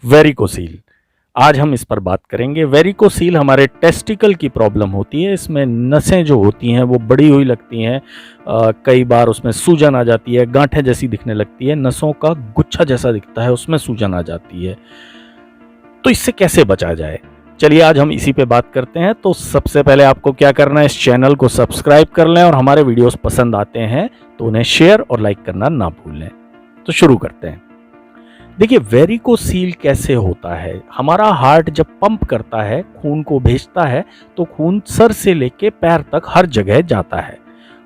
Varicocele. आज हम इस पर बात करेंगे। वेरिकोसील हमारे टेस्टिकल की प्रॉब्लम होती है। इसमें नसें जो होती हैं वो बड़ी हुई लगती हैं। कई बार उसमें सूजन आ जाती है, गांठें जैसी दिखने लगती है, नसों का गुच्छा जैसा दिखता है, उसमें सूजन आ जाती है। तो इससे कैसे बचा जाए, चलिए आज हम इसी पे बात करते हैं। तो सबसे पहले आपको क्या करना है, इस चैनल को सब्सक्राइब कर लें और हमारे वीडियोस पसंद आते हैं तो उन्हें शेयर और लाइक करना ना भूलें। तो शुरू करते हैं। देखिए, वेरिकोसील कैसे होता है। हमारा हार्ट जब पंप करता है, खून को भेजता है, तो खून सर से लेके पैर तक हर जगह जाता है।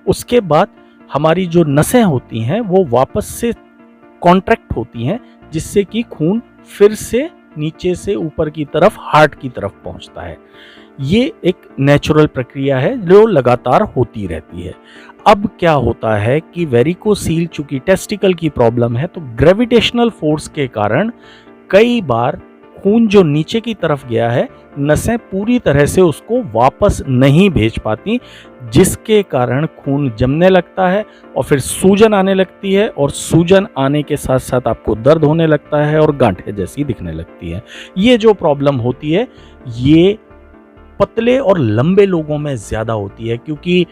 उसके बाद हमारी जो नसें होती हैं वो वापस से कॉन्ट्रैक्ट होती हैं, जिससे कि खून फिर से नीचे से ऊपर की तरफ हार्ट की तरफ पहुंचता है। ये एक नेचुरल प्रक्रिया है जो लगातार होती रहती है। अब क्या होता है कि वेरिकोसील चूंकि टेस्टिकल की प्रॉब्लम है, तो ग्रेविटेशनल फोर्स के कारण कई बार खून जो नीचे की तरफ गया है, नसें पूरी तरह से उसको वापस नहीं भेज पाती, जिसके कारण खून जमने लगता है और फिर सूजन आने लगती है, और सूजन आने के साथ साथ आपको दर्द होने लगता है और गांठें जैसी दिखने लगती है। ये जो प्रॉब्लम होती है ये पतले और लंबे लोगों में ज्यादा होती है, क्योंकि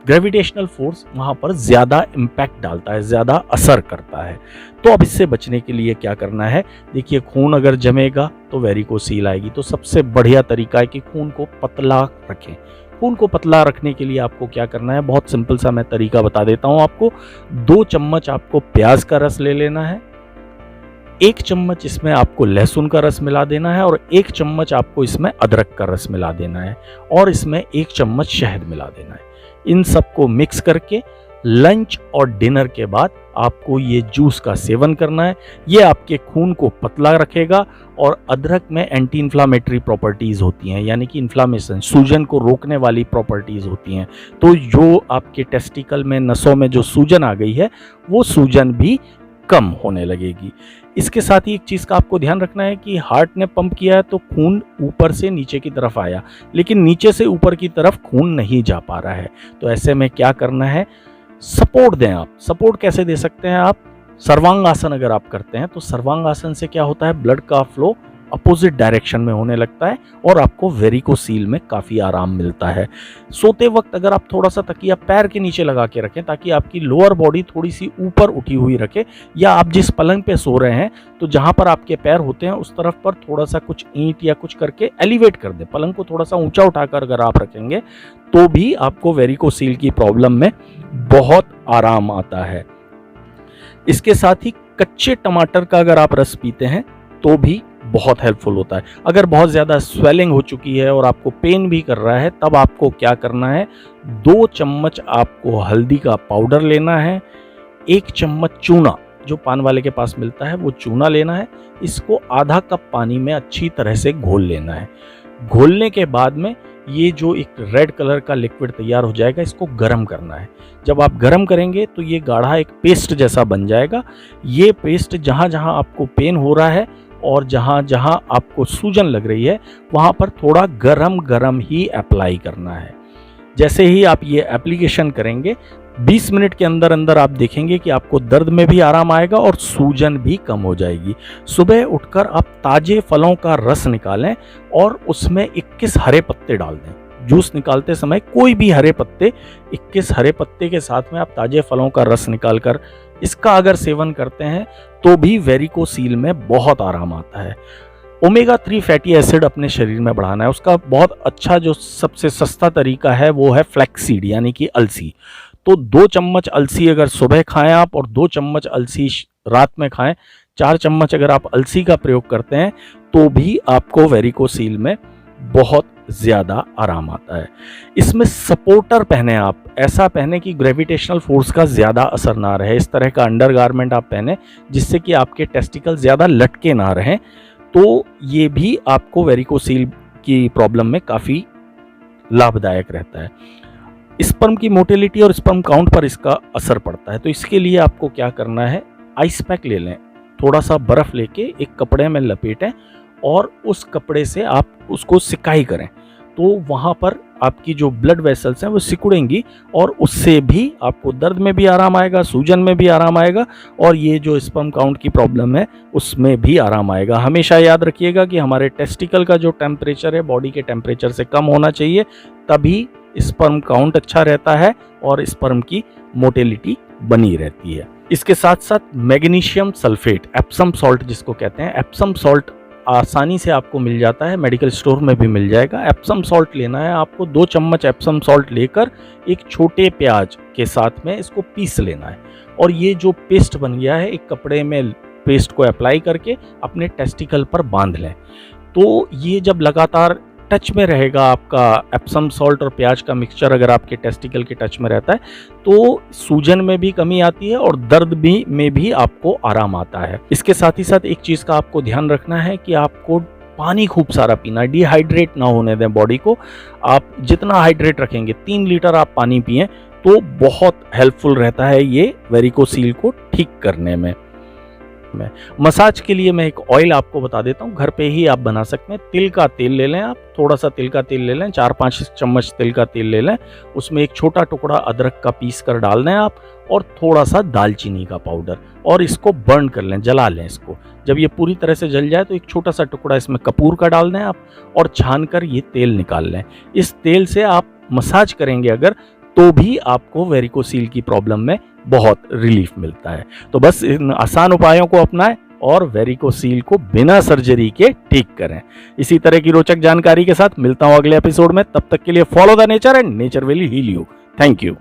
ग्रेविटेशनल फोर्स वहां पर ज्यादा इम्पैक्ट डालता है, ज्यादा असर करता है। तो अब इससे बचने के लिए क्या करना है, देखिए, खून अगर जमेगा तो वेरिकोसील आएगी। तो सबसे बढ़िया तरीका है कि खून को पतला रखें। खून को पतला रखने के लिए आपको क्या करना है, बहुत सिंपल सा मैं तरीका बता देता हूं आपको। 2 चम्मच आपको प्याज का रस ले लेना है, 1 चम्मच इसमें आपको लहसुन का रस मिला देना है, और 1 चम्मच आपको इसमें अदरक का रस मिला देना है, और इसमें 1 चम्मच शहद मिला देना है। इन सबको मिक्स करके लंच और डिनर के बाद आपको ये जूस का सेवन करना है। ये आपके खून को पतला रखेगा, और अदरक में एंटी इन्फ्लामेटरी प्रॉपर्टीज होती हैं, यानी कि इन्फ्लामेशन, सूजन को रोकने वाली प्रॉपर्टीज होती हैं। तो जो आपके टेस्टिकल में, नसों में जो सूजन आ गई है, वो सूजन भी कम होने लगेगी। इसके साथ ही एक चीज का आपको ध्यान रखना है कि हार्ट ने पंप किया है तो खून ऊपर से नीचे की तरफ आया, लेकिन नीचे से ऊपर की तरफ खून नहीं जा पा रहा है। तो ऐसे में क्या करना है, सपोर्ट दें आप। सपोर्ट कैसे दे सकते हैं आप, सर्वांग आसन अगर आप करते हैं तो सर्वांग आसन से क्या होता है, ब्लड का फ्लो अपोजिट डायरेक्शन में होने लगता है और आपको वेरिकोसील में काफी आराम मिलता है। सोते वक्त अगर आप थोड़ा सा तकिया पैर के नीचे लगा के रखें, ताकि आपकी लोअर बॉडी थोड़ी सी ऊपर उठी हुई रखे, या आप जिस पलंग पे सो रहे हैं तो जहां पर आपके पैर होते हैं उस तरफ पर थोड़ा सा कुछ ईंट या कुछ करके एलिवेट कर दें, पलंग को थोड़ा सा ऊंचा उठाकर अगर आप रखेंगे तो भी आपको वेरिकोसील की प्रॉब्लम में बहुत आराम आता है। इसके साथ ही कच्चे टमाटर का अगर आप रस पीते हैं तो भी बहुत हेल्पफुल होता है। अगर बहुत ज़्यादा स्वेलिंग हो चुकी है और आपको पेन भी कर रहा है, तब आपको क्या करना है, 2 चम्मच आपको हल्दी का पाउडर लेना है, 1 चम्मच चूना, जो पान वाले के पास मिलता है वो चूना लेना है। इसको आधा कप पानी में अच्छी तरह से घोल लेना है। घोलने के बाद में ये जो एक रेड कलर का लिक्विड तैयार हो जाएगा, इसको गर्म करना है। जब आप गर्म करेंगे तो ये गाढ़ा एक पेस्ट जैसा बन जाएगा। ये पेस्ट जहाँ जहाँ आपको पेन हो रहा है और जहाँ जहाँ आपको सूजन लग रही है, वहाँ पर थोड़ा गरम गरम ही अप्लाई करना है। जैसे ही आप ये एप्लीकेशन करेंगे, 20 मिनट के अंदर अंदर आप देखेंगे कि आपको दर्द में भी आराम आएगा और सूजन भी कम हो जाएगी। सुबह उठकर आप ताजे फलों का रस निकालें और उसमें 21 हरे पत्ते डाल दें। जूस निकालते समय कोई भी हरे पत्ते, 21 हरे पत्ते के साथ में आप ताजे फलों का रस निकालकर इसका अगर सेवन करते हैं तो भी वेरिकोसील में बहुत आराम आता है। ओमेगा 3 फैटी एसिड अपने शरीर में बढ़ाना है, उसका बहुत अच्छा जो सबसे सस्ता तरीका है वो है फ्लैक्सीड, यानी कि अलसी। तो 2 चम्मच अलसी अगर सुबह खाएं आप, और 2 चम्मच अलसी रात में खाएं, 4 चम्मच अगर आप अलसी का प्रयोग करते हैं तो भी आपको वेरिकोसील में बहुत ज्यादा आराम आता है। इसमें सपोर्टर पहने आप, ऐसा पहने कि ग्रेविटेशनल फोर्स का ज्यादा असर ना रहे। इस तरह का अंडरगारमेंट आप पहने जिससे कि आपके टेस्टिकल ज्यादा लटके ना रहें। तो ये भी आपको वेरिकोसील की प्रॉब्लम में काफी लाभदायक रहता है। स्पर्म की मोटिलिटी और स्पर्म काउंट पर इसका असर पड़ता है। तो इसके लिए आपको क्या करना है, आइस पैक ले लें, थोड़ा सा बर्फ लेके एक कपड़े में लपेटें और उस कपड़े से आप उसको सिकाई करें। तो वहाँ पर आपकी जो ब्लड वेसल्स हैं वो सिकुड़ेंगी और उससे भी आपको दर्द में भी आराम आएगा, सूजन में भी आराम आएगा और ये जो स्पर्म काउंट की प्रॉब्लम है उसमें भी आराम आएगा। हमेशा याद रखिएगा कि हमारे टेस्टिकल का जो टेम्परेचर है बॉडी के टेम्परेचर से कम होना चाहिए, तभी स्पर्म काउंट अच्छा रहता है और स्पर्म की मोटिलिटी बनी रहती है। इसके साथ साथ मैग्नीशियम सल्फेट, एप्सम सॉल्ट जिसको कहते हैं, एप्सम सॉल्ट आसानी से आपको मिल जाता है, मेडिकल स्टोर में भी मिल जाएगा। एप्सम सॉल्ट लेना है आपको, 2 चम्मच एप्सम सॉल्ट लेकर एक छोटे प्याज के साथ में इसको पीस लेना है और ये जो पेस्ट बन गया है एक कपड़े में पेस्ट को अप्लाई करके अपने टेस्टिकल पर बांध लें। तो ये जब लगातार टच में रहेगा आपका एप्सम सॉल्ट और प्याज का मिक्सचर, अगर आपके टेस्टिकल के टच में रहता है तो सूजन में भी कमी आती है और दर्द में भी आपको आराम आता है। इसके साथ ही साथ एक चीज़ का आपको ध्यान रखना है कि आपको पानी खूब सारा पीना है, डिहाइड्रेट ना होने दें बॉडी को। आप जितना हाइड्रेट रखेंगे, 3 लीटर आप पानी पिएं तो बहुत हेल्पफुल रहता है ये वेरिकोसील को ठीक करने में। मसाज के लिए मैं एक ऑयल आपको बता देता हूँ, घर पे ही आप बना सकते हैं। तिल का तेल ले लें आप, थोड़ा सा तिल का तेल ले लें, 4-5 चम्मच तिल का तेल ले लें, उसमें एक छोटा टुकड़ा अदरक का पीस कर डाल दें आप और थोड़ा सा दालचीनी का पाउडर और इसको बर्न कर लें, जला लें इसको। जब ये पूरी तरह से जल जाए तो एक छोटा सा टुकड़ा इसमें कपूर का डाल दें आप और छान कर ये तेल निकाल लें। इस तेल से आप मसाज करेंगे अगर, तो भी आपको वेरिकोसील की प्रॉब्लम में बहुत रिलीफ मिलता है। तो बस इन आसान उपायों को अपनाएं और वेरिकोसील को बिना सर्जरी के ठीक करें। इसी तरह की रोचक जानकारी के साथ मिलता हूं अगले एपिसोड में। तब तक के लिए follow the nature and nature will heal you. Thank you.